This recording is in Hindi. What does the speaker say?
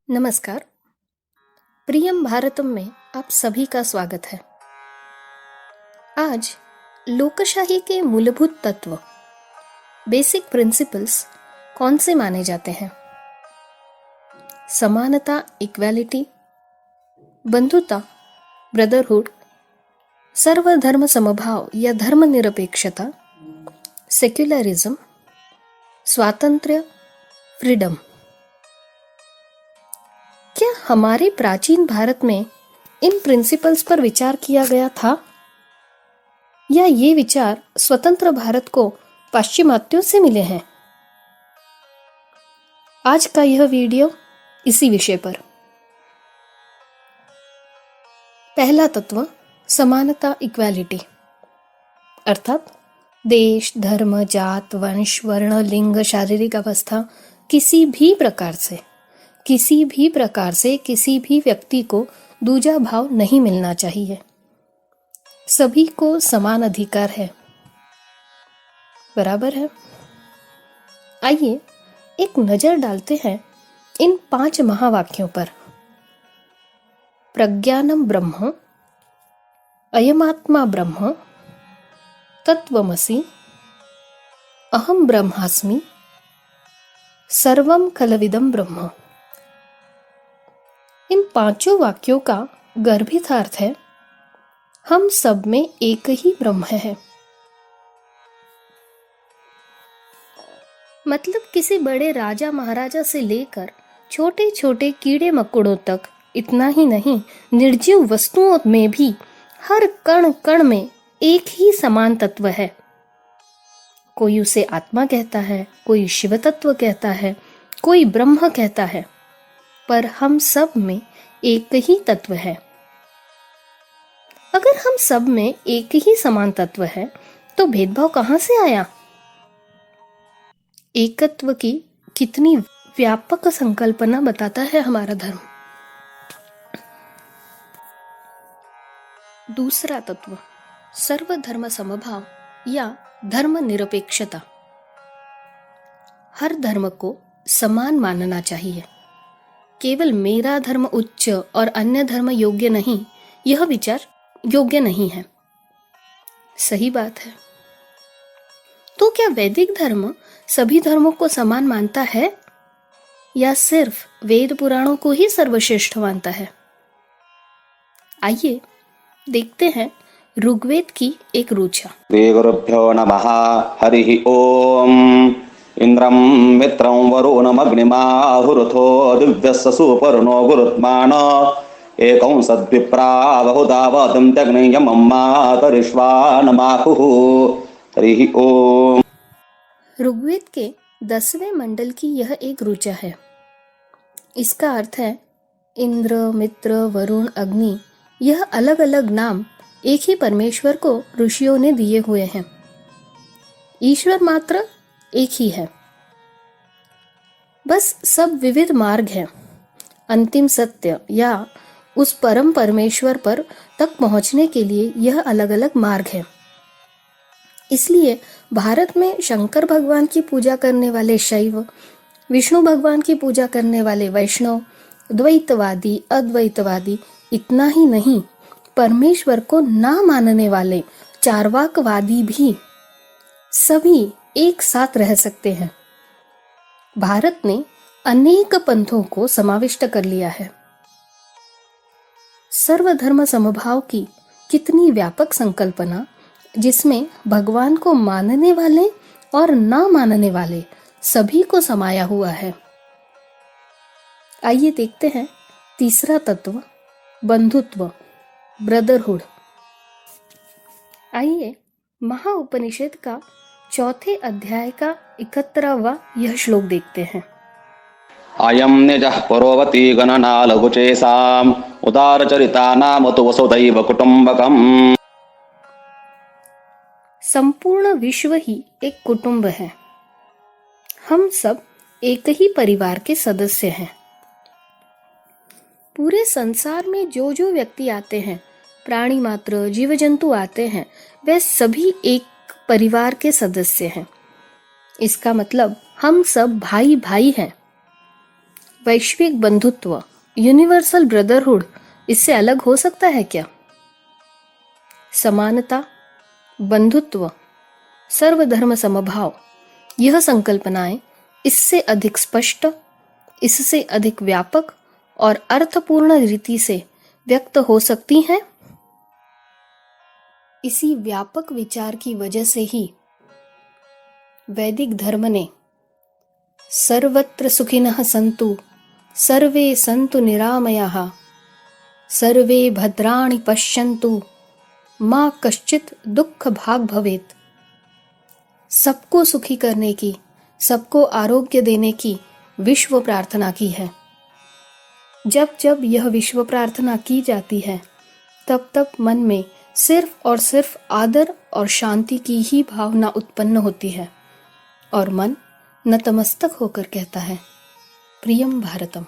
नमस्कार। प्रियम भारतम में आप सभी का स्वागत है। आज लोकशाही के मूलभूत तत्व बेसिक प्रिंसिपल्स कौन से माने जाते हैं? समानता इक्वालिटी, बंधुता ब्रदरहुड, सर्वधर्म समभाव या धर्मनिरपेक्षता, सेक्युलरिज्म, स्वातंत्र्य फ्रीडम। क्या हमारे प्राचीन भारत में इन प्रिंसिपल्स पर विचार किया गया था, या ये विचार स्वतंत्र भारत को पाश्चिमात्यों से मिले हैं? आज का यह वीडियो इसी विषय पर। पहला तत्व समानता इक्वालिटी, अर्थात देश, धर्म, जात, वंश, वर्ण, लिंग, शारीरिक अवस्था किसी भी प्रकार से किसी भी व्यक्ति को दूजा भाव नहीं मिलना चाहिए। सभी को समान अधिकार है, बराबर है। आइए एक नजर डालते हैं इन 5 महावाक्यों पर। प्रज्ञानम ब्रह्म, अयमात्मा ब्रह्म, तत्वमसि, अहम ब्रह्मास्मि, सर्वम खलविदम ब्रह्म। इन 5 वाक्यों का गर्भित अर्थ है, हम सब में एक ही ब्रह्म है। मतलब किसी बड़े राजा महाराजा से लेकर छोटे छोटे कीड़े मकोड़ों तक, इतना ही नहीं, निर्जीव वस्तुओं में भी हर कण कण में एक ही समान तत्व है। कोई उसे आत्मा कहता है, कोई शिव तत्व कहता है, कोई ब्रह्म कहता है, पर हम सब में एक ही तत्व है। अगर हम सब में एक ही समान तत्व है तो भेदभाव कहां से आया? एकत्व की कितनी व्यापक संकल्पना बताता है हमारा धर्म। दूसरा तत्व सर्वधर्म समभाव या धर्मनिरपेक्षता। हर धर्म को समान मानना चाहिए। केवल मेरा धर्म उच्च और अन्य धर्म योग्य नहीं, यह विचार योग्य नहीं है। सही बात है। तो क्या वैदिक धर्म सभी धर्मों को समान मानता है, या सिर्फ वेद पुराणों को ही सर्वश्रेष्ठ मानता है? आइए देखते हैं ऋग्वेद की एक ऋचा। गुरुभ्यो नमः। हरि ओम। इंद्रं मित्रं वरुणमग्निमाहुरुथो दिव्यस्य सुपर्णो गुरुत्मान एकं सद्विप्रा बहुधा वदं त्यग्नियमं मातरिश्वानमाहुः। हरि ओम। ऋग्वेद के 10वें मंडल की यह एक ऋचा है। इसका अर्थ है इंद्र, मित्र, वरुण, अग्नि, यह अलग अलग नाम एक ही परमेश्वर को ऋषियों ने दिए हुए हैं। ईश्वर मात्र एक ही है, बस सब विविध मार्ग हैं। अंतिम सत्य या उस परम परमेश्वर पर तक पहुंचने के लिए यह अलग अलग मार्ग हैं। इसलिए भारत में शंकर भगवान की पूजा करने वाले शैव, विष्णु भगवान की पूजा करने वाले वैष्णव, द्वैतवादी, अद्वैतवादी, इतना ही नहीं, परमेश्वर को ना मानने वाले चार्वाकवादी भी सभी एक साथ रह सकते हैं। भारत ने अनेक पंथों को समाविष्ट कर लिया है। सर्वधर्म समभाव की कितनी व्यापक संकल्पना, जिसमें भगवान को मानने वाले और ना मानने वाले सभी को समाया हुआ है। आइए देखते हैं तीसरा तत्व बंधुत्व ब्रदरहुड। आइए महाउपनिषद का 4 अध्याय का 71वां यह श्लोक देखते हैं। अयं निजः पुरोवती गणना लघुचेषाम् उदारचरितानामतु वसुधैव कुटुम्बकम्। संपूर्ण विश्व ही एक कुटुंब है। हम सब एक ही परिवार के सदस्य हैं। पूरे संसार में जो जो व्यक्ति आते हैं, प्राणी मात्र, जीव जंतु आते हैं, वे सभी एक परिवार के सदस्य हैं। इसका मतलब हम सब भाई भाई हैं। वैश्विक बंधुत्व, यूनिवर्सल ब्रदरहुड इससे अलग हो सकता है क्या? समानता, बंधुत्व, सर्वधर्म समभाव, यह संकल्पनाएं इससे अधिक स्पष्ट, इससे अधिक व्यापक और अर्थपूर्ण रीति से व्यक्त हो सकती हैं। इसी व्यापक विचार की वजह से ही वैदिक धर्म ने सर्वत्र सुखिनः सन्तु सर्वे सन्तु निरामयाः सर्वे भद्राणि पश्यन्तु माँ कश्चित दुख भाग भवेत्, सबको सुखी करने की, सबको आरोग्य देने की विश्व प्रार्थना की है। जब जब यह विश्व प्रार्थना की जाती है तब तब मन में सिर्फ और सिर्फ आदर और शांति की ही भावना उत्पन्न होती है और मन नतमस्तक होकर कहता है, प्रियम भारतम।